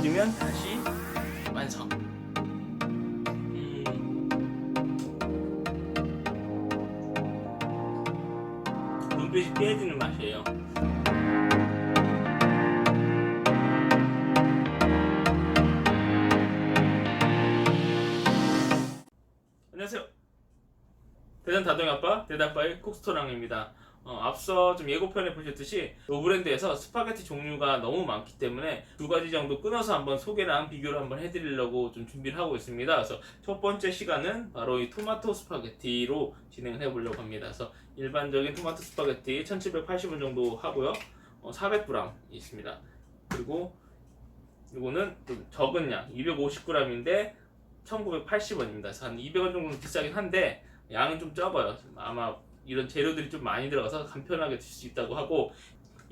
구워지면 다시 완성. 눈빛이 떼지는 맛이에요. 안녕하세요. 대전 다동이 아빠 대다빠의 쿡스토랑입니다. 앞서 좀 예고편에 보셨듯이 노브랜드에서 스파게티 종류가 너무 많기 때문에 두 가지 정도 끊어서 한번 소개랑 비교를 한번 해드리려고 좀 준비를 하고 있습니다. 그래서 첫 번째 시간은 바로 이 토마토 스파게티로 진행을 해보려고 합니다. 그래서 일반적인 토마토 스파게티 1780원 정도 하고요. 400g 있습니다. 그리고 이거는 좀 적은 양 250g인데 1980원입니다. 그래서 한 200원 정도 비싸긴 한데 양은 좀 적어요. 아마 이런 재료들이 좀 많이 들어가서 간편하게 드실 수 있다고 하고,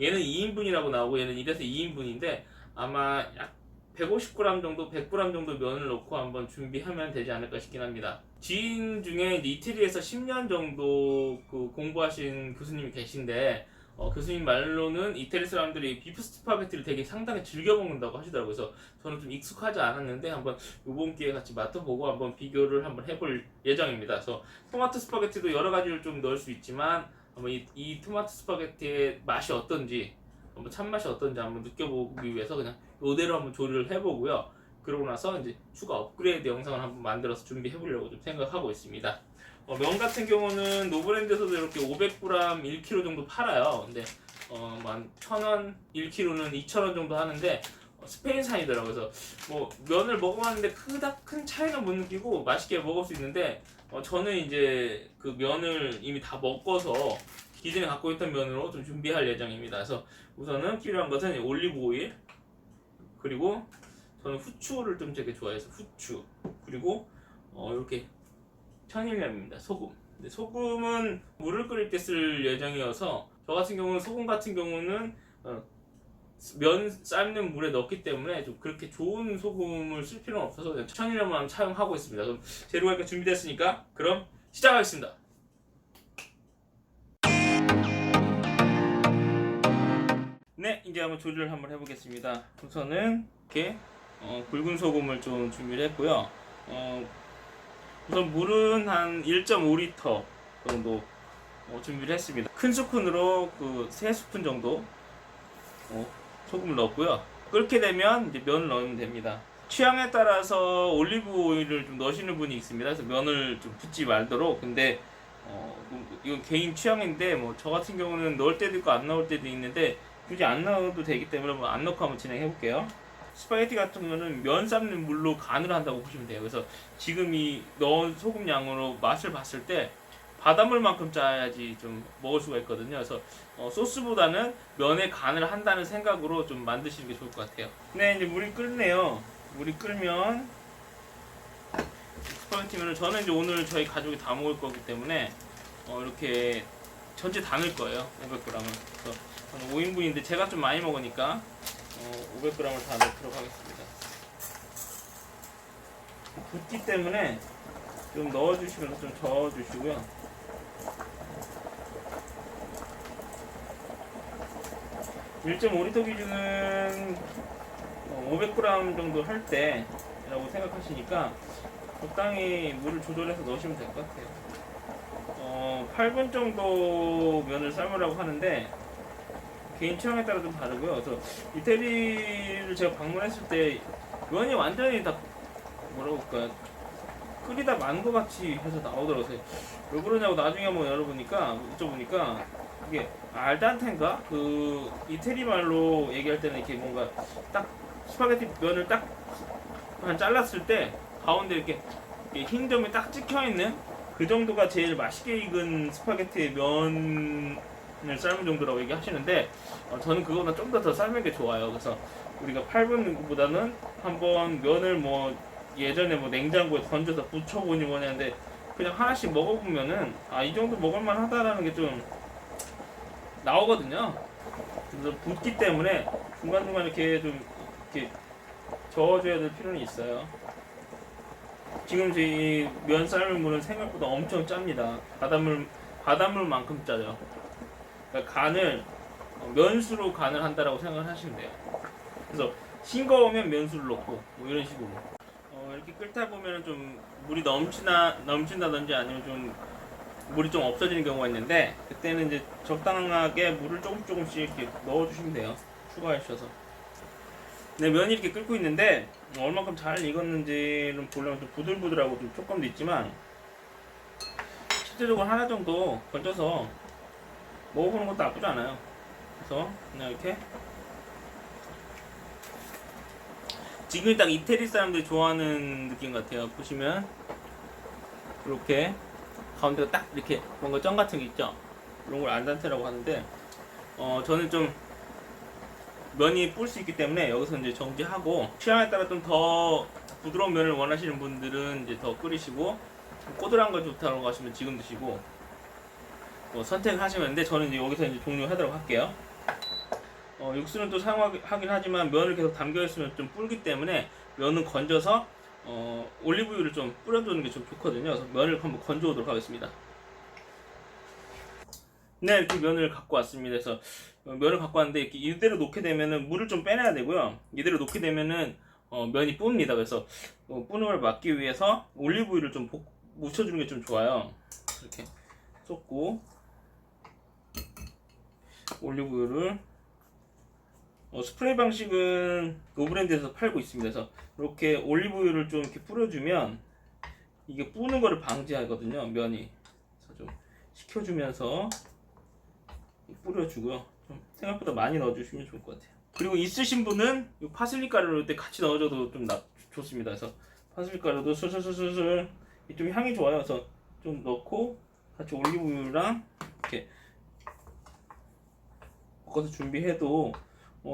얘는 2인분이라고 나오고 얘는 1에서 2인분인데 아마 약 150g 정도, 100g 정도 면을 넣고 한번 준비하면 되지 않을까 싶긴 합니다. 지인 중에 이태리에서 10년 정도 공부하신 교수님이 계신데 교수님 말로는 이태리 사람들이 비프 스파게티를 되게 상당히 즐겨 먹는다고 하시더라고요. 그래서 저는 좀 익숙하지 않았는데 한번 이번 기회에 같이 맡아보고 한번 비교를 한번 해볼 예정입니다. 그래서 토마토 스파게티도 여러 가지를 좀 넣을 수 있지만 한번 이 토마토 스파게티의 맛이 어떤지, 한번 참맛이 어떤지 한번 느껴보기 위해서 그냥 이대로 한번 조리를 해보고요. 그러고 나서 이제 추가 업그레이드 영상을 한번 만들어서 준비해보려고 좀 생각하고 있습니다. 면 같은 경우는 노브랜드에서도 이렇게 500g 1kg 정도 팔아요. 근데 한 1,000원 1kg는 2,000원 정도 하는데 스페인산이더라고요. 그래서 뭐 면을 먹어봤는데 그닥 큰 차이는 못 느끼고 맛있게 먹을 수 있는데 저는 이제 그 면을 이미 다 먹어서 기존에 갖고 있던 면으로 좀 준비할 예정입니다. 그래서 우선은 필요한 것은 올리브 오일, 그리고 저는 후추를 좀 되게 좋아해서 후추, 그리고 이렇게 천일염입니다. 소금. 근데 소금은 물을 끓일 때 쓸 예정이어서 저 같은 경우는 소금 같은 경우는 면 삶는 물에 넣기 때문에 좀 그렇게 좋은 소금을 쓸 필요는 없어서 그냥 천일염만 사용하고 있습니다. 그럼 재료가 이렇게 준비됐으니까 그럼 시작하겠습니다. 네, 이제 한번 조리를 한번 해보겠습니다. 우선은 이렇게 굵은 소금을 좀 준비를 했고요. 우선 물은 한 1.5리터 정도 준비를 했습니다. 큰 스푼으로 3스푼 정도 소금을 넣었고요. 끓게 되면 이제 면을 넣으면 됩니다. 취향에 따라서 올리브 오일을 좀 넣으시는 분이 있습니다. 그래서 면을 좀 붓지 말도록. 근데 이건 개인 취향인데 뭐 저 같은 경우는 넣을 때도 있고 안 넣을 때도 있는데 굳이 안 넣어도 되기 때문에 뭐 안 넣고 한번 진행해 볼게요. 스파게티 같은 거는 면 삶는 물로 간을 한다고 보시면 돼요. 그래서 지금 이 넣은 소금 양으로 맛을 봤을 때 바닷물만큼 짜야지 좀 먹을 수가 있거든요. 그래서 소스보다는 면에 간을 한다는 생각으로 좀 만드시는 게 좋을 것 같아요. 네, 이제 물이 끓네요. 물이 끓면 스파게티면은 저는 이제 오늘 저희 가족이 다 먹을 거기 때문에 이렇게 전체 다 넣을 거예요. 500g을. 그래서 저는 5인분인데 제가 좀 많이 먹으니까 500g을 다 넣도록 하겠습니다. 붓기 때문에 좀 넣어주시면서 좀 저어주시고요. (1.5리터) 기준은 500g 정도 할 때라고 생각하시니까 적당히 물을 조절해서 넣으시면 될 것 같아요. 8분 정도 면을 삶으라고 하는데 개인 취향에 따라 좀 다르고요. 그래서 이태리를 제가 방문했을 때 면이 완전히 다 뭐라고 할까 끓이다 만 것 같이 해서 나오더라고요. 왜 그러냐고 나중에 한번 여쭤보니까 이게 알단테인가 그 이태리 말로 얘기할 때는 이렇게 뭔가 딱 스파게티 면을 딱 한 잘랐을 때 가운데 이렇게 흰 점이 딱 찍혀 있는 그 정도가 제일 맛있게 익은 스파게티 면을 삶은 정도라고 얘기하시는데 저는 그거보다 좀 더 삶는 게 좋아요. 그래서 우리가 8분보다는 한번 면을 뭐 예전에 뭐 냉장고에 던져서 부쳐보니 뭐냐는데 그냥 하나씩 먹어보면은 이 정도 먹을만 하다라는 게 좀 나오거든요. 그래서 붓기 때문에 중간중간 이렇게 좀 이렇게 저어줘야 될 필요는 있어요. 지금 제 면 삶은 물은 생각보다 엄청 짭니다. 바닷물만큼 짜죠. 그러니까 간을 면수로 간을 한다라고 생각을 하시면 돼요. 그래서 싱거우면 면수를 넣고 뭐 이런 식으로 이렇게 끓다 보면은 좀 물이 넘친다든지 아니면 좀 물이 좀 없어지는 경우가 있는데 그때는 이제 적당하게 물을 조금씩 이렇게 넣어주시면 돼요. 추가하셔서. 네, 면이 이렇게 끓고 있는데 얼마큼 잘 익었는지는 보려면 좀 부들부들하고 좀 촉감도 있지만 실제적으로 하나 정도 건져서 먹어보는 것도 나쁘지 않아요. 그래서 그냥 이렇게 지금 딱 이태리 사람들이 좋아하는 느낌 같아요. 보시면 이렇게 가운데가 딱 이렇게 뭔가 점 같은 게 있죠. 이런 걸 안단테라고 하는데 저는 좀 면이 불 수 있기 때문에 여기서 이제 정지하고 취향에 따라 좀 더 부드러운 면을 원하시는 분들은 이제 더 끓이시고 꼬들한 거 좋다고 하시면 지금 드시고 선택하시면 되는데 저는 이제 여기서 이제 종료하도록 할게요. 육수는 또 사용하긴 하지만 면을 계속 담겨 있으면 좀 불기 때문에 면은 건져서 올리브유를 좀 뿌려주는 게 좀 좋거든요. 그래서 면을 한번 건져 오도록 하겠습니다. 네, 이렇게 면을 갖고 왔습니다. 그래서 면을 갖고 왔는데 이렇게 이대로 놓게 되면은 물을 좀 빼내야 되고요. 이대로 놓게 되면은 면이 뿝니다. 그래서 뿌는 걸 막기 위해서 올리브유를 좀 묻혀주는 게 좀 좋아요. 이렇게 쏟고 올리브유를 스프레이 방식은 노브랜드에서 팔고 있습니다. 그래서 이렇게 올리브유를 좀 이렇게 뿌려주면 이게 뿌는 거를 방지하거든요. 면이. 그래서 좀 식혀주면서 뿌려주고요. 좀 생각보다 많이 넣어주시면 좋을 것 같아요. 그리고 있으신 분은 이 파슬리 가루를 이때 같이 넣어줘도 좀 좋습니다. 그래서 파슬리 가루도 술술술술 좀 향이 좋아요. 그래서 좀 넣고 같이 올리브유랑 이렇게 볶아서 준비해도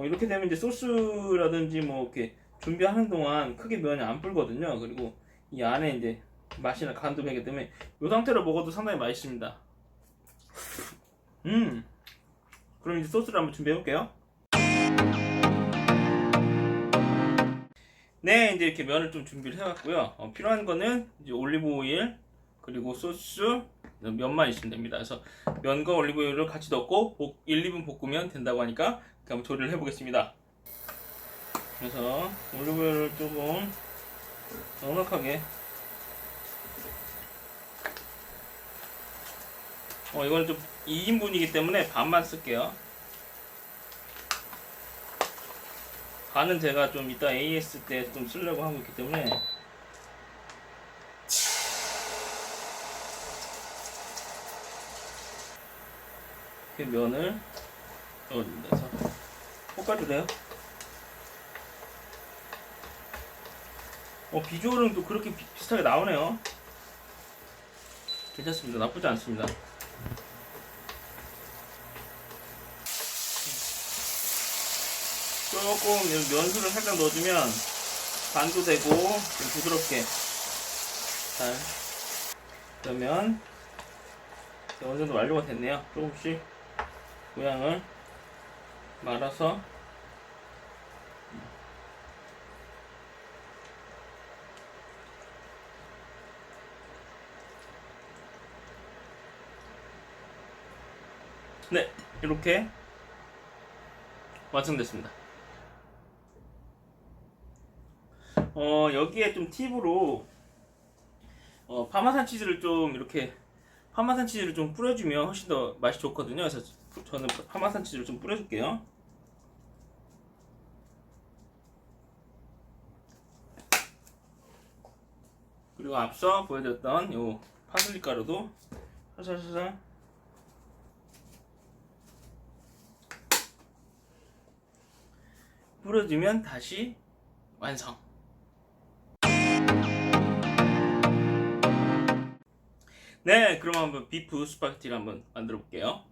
이렇게 되면 이제 소스라든지 뭐 이렇게 준비하는 동안 크게 면이 안 불거든요. 그리고 이 안에 이제 맛이나 간도 배기 때문에 이 상태로 먹어도 상당히 맛있습니다. 그럼 이제 소스를 한번 준비해 볼게요. 네, 이제 이렇게 면을 좀 준비를 해왔고요. 필요한 거는 이제 올리브 오일 그리고 소스 면만 있으면 됩니다. 그래서 면과 올리브 오일을 같이 넣고 1, 2분 볶으면 된다고 하니까 한번 조리를 해보겠습니다. 그래서 올리브 오일을 조금 넉넉하게 이건 좀 2인분이기 때문에 반만 쓸게요. 간은 제가 좀 이따 AS 때 좀 쓰려고 하고 있기 때문에 이렇게 면을 넣어줍니다. 그래서 볶아주래요. 비주얼은 또 그렇게 비슷하게 나오네요. 괜찮습니다. 나쁘지 않습니다. 조금 면수를 살짝 넣어주면 간도 되고 좀 부드럽게 잘. 그러면 어느 정도 완료가 됐네요. 조금씩 모양을 말아서 네, 이렇게 완성됐습니다. 여기에 좀 팁으로 파마산 치즈를 좀 이렇게 파마산 치즈를 좀 뿌려주면 훨씬 더 맛이 좋거든요. 그래서 저는 파마산 치즈를 좀 뿌려줄게요. 그리고 앞서 보여드렸던 요 파슬리 가루도 살살살살 뿌려주면 다시 완성. 네, 그럼 한번 비프 스파게티를 한번 만들어 볼게요.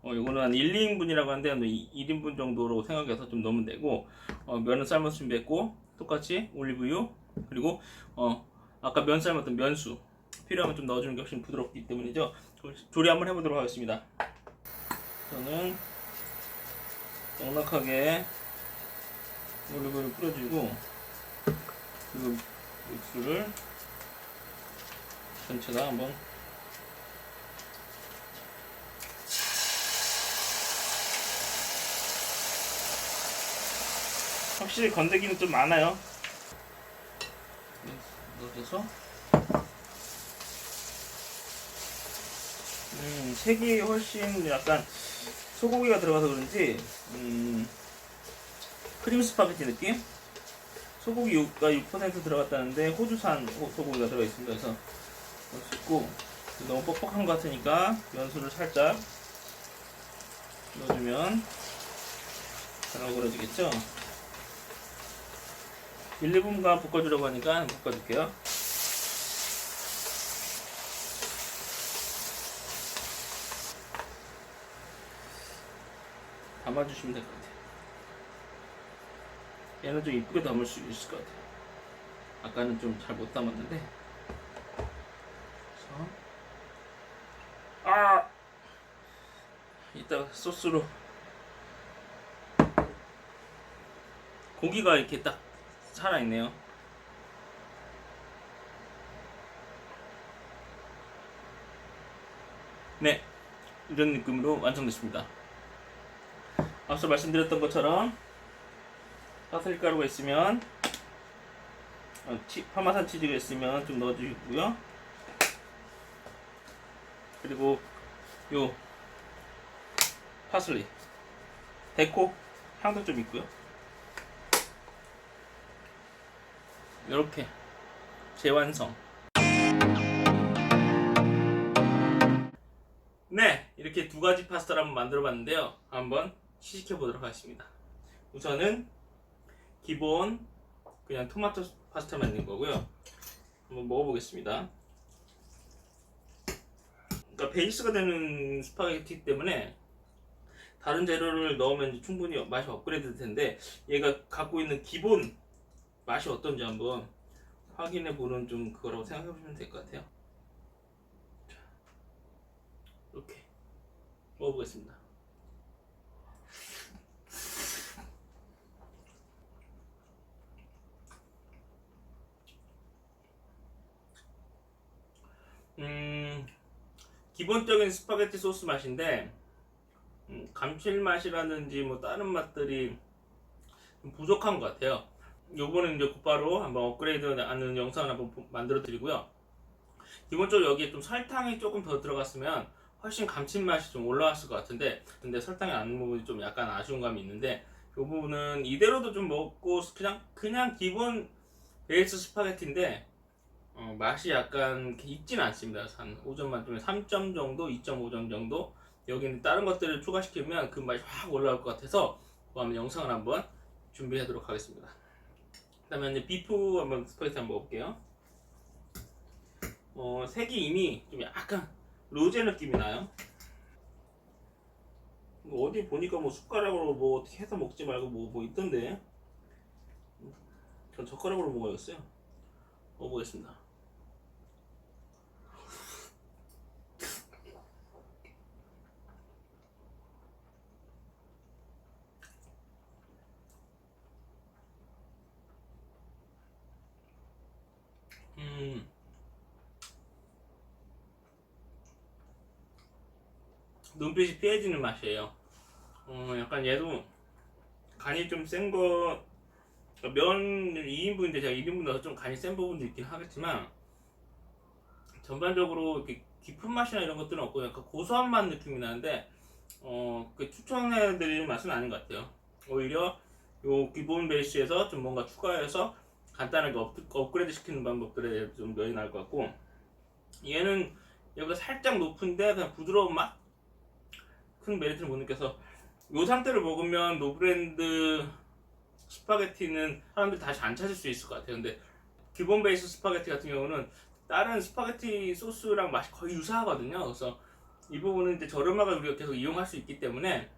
이거는 한 1, 2인분이라고 하는데 1인분 정도로 생각해서 좀 넣으면 되고 면은 삶아서 준비했고 똑같이 올리브유 그리고 아까 면 삶았던 면수 필요하면 좀 넣어주는 게 훨씬 부드럽기 때문이죠. 조리 한번 해보도록 하겠습니다. 저는 넉넉하게 올리브유를 뿌려주고 그리고 육수를 전체다 한번 확실히 건더기는 좀 많아요. 넣어서 색이 훨씬 약간 소고기가 들어가서 그런지 크림 스파게티 느낌? 소고기가 6% 들어갔다는데 호주산 소고기가 들어가 있습니다. 그래서 넣을 수 있고, 너무 뻑뻑한 것 같으니까 연수를 살짝 넣어주면 잘 어그러지겠죠? 1, 2분간 볶아주려고 하니까 볶아줄게요. 담아주시면 될 것 같아요. 얘는 좀 이쁘게 담을 수 있을 것 같아요. 아까는 좀 잘 못 담았는데. 그래서 이따가 소스로 고기가 이렇게 딱 살아있네요. 네, 이런 느낌으로 완성됐습니다. 앞서 말씀드렸던 것처럼 파슬리 가루가 있으면 파마산 치즈가 있으면 좀 넣어주시고요. 그리고 요 파슬리 데코 향도 좀 있고요. 이렇게 재완성. 네, 이렇게 두 가지 파스타를 한번 만들어 봤는데요. 한번 시식해 보도록 하겠습니다. 우선은 기본 그냥 토마토 파스타 만든 거고요. 한번 먹어보겠습니다. 그러니까 베이스가 되는 스파게티 때문에 다른 재료를 넣으면 충분히 맛이 업그레이드 될 텐데, 얘가 갖고 있는 기본 맛이 어떤지 한번 확인해 보는 좀 그거라고 생각해 보시면 될 것 같아요. 자, 이렇게 먹어보겠습니다. 기본적인 스파게티 소스 맛인데 감칠맛이라든지 뭐 다른 맛들이 좀 부족한 것 같아요. 요번에 이제 곧바로 한번 업그레이드 하는 영상을 한번 만들어 드리고요. 기본적으로 여기에 좀 설탕이 조금 더 들어갔으면 훨씬 감칠맛이 좀 올라왔을 것 같은데, 근데 설탕이 안 넣은 부분이 좀 약간 아쉬운 감이 있는데, 이 부분은 이대로도 좀 먹고 그냥 기본 베이스 스파게티인데 맛이 약간 있진 않습니다. 한 5점 만점에 3점 정도, 2.5점 정도. 여기는 다른 것들을 추가시키면 그 맛이 확 올라올 것 같아서 한번 영상을 한번 준비하도록 하겠습니다. 그 다음에 이제 비프 한번 스파게티 한번 먹어볼게요. 색이 이미 좀 약간 로제 느낌이 나요. 어디 보니까 뭐 숟가락으로 뭐 어떻게 해서 먹지 말고 뭐 있던데, 전 젓가락으로 먹어야겠어요. 먹어보겠습니다. 눈빛이 피해지는 맛이에요. 약간 얘도 간이 좀 센 거, 면 2인분인데 제가 1인분 넣어서 좀 간이 센 부분도 있긴 하겠지만, 전반적으로 이렇게 깊은 맛이나 이런 것들은 없고 약간 고소한 맛 느낌이 나는데, 그 추천해드리는 맛은 아닌 것 같아요. 오히려 요 기본 베이스에서 좀 뭔가 추가해서 간단하게 업그레이드 시키는 방법들에 좀 면이 나을 것 같고, 얘는 여기가 살짝 높은데 그냥 부드러운 맛? 큰 메리트를 못 느껴서, 이 상태를 먹으면 노브랜드 스파게티는 사람들이 다시 안 찾을 수 있을 것 같아요. 근데 기본 베이스 스파게티 같은 경우는 다른 스파게티 소스랑 맛이 거의 유사하거든요. 그래서 이 부분은 이제 저렴하게 우리가 계속 이용할 수 있기 때문에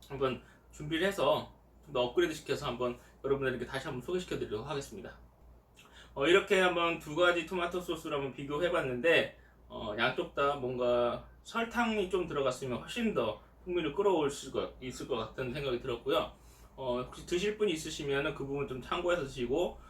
한번 준비를 해서 좀 더 업그레이드 시켜서 한번 여러분들에게 다시 한번 소개시켜 드리도록 하겠습니다. 이렇게 한번 두 가지 토마토 소스를 한번 비교해 봤는데, 양쪽 다 뭔가 설탕이 좀 들어갔으면 훨씬 더 풍미를 끌어올 수 있을 것 같다는 생각이 들었고요. 혹시 드실 분이 있으시면 그 부분 좀 참고해서 드시고,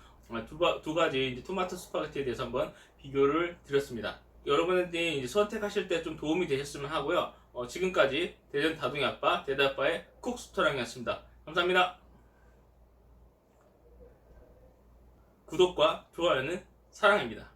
두 가지 이제 토마토 스파게티에 대해서 한번 비교를 드렸습니다. 여러분들이 이제 선택하실 때 좀 도움이 되셨으면 하고요. 지금까지 대전 다둥이 아빠, 대다아빠의 쿡스토랑이었습니다. 감사합니다. 구독과 좋아요는 사랑입니다.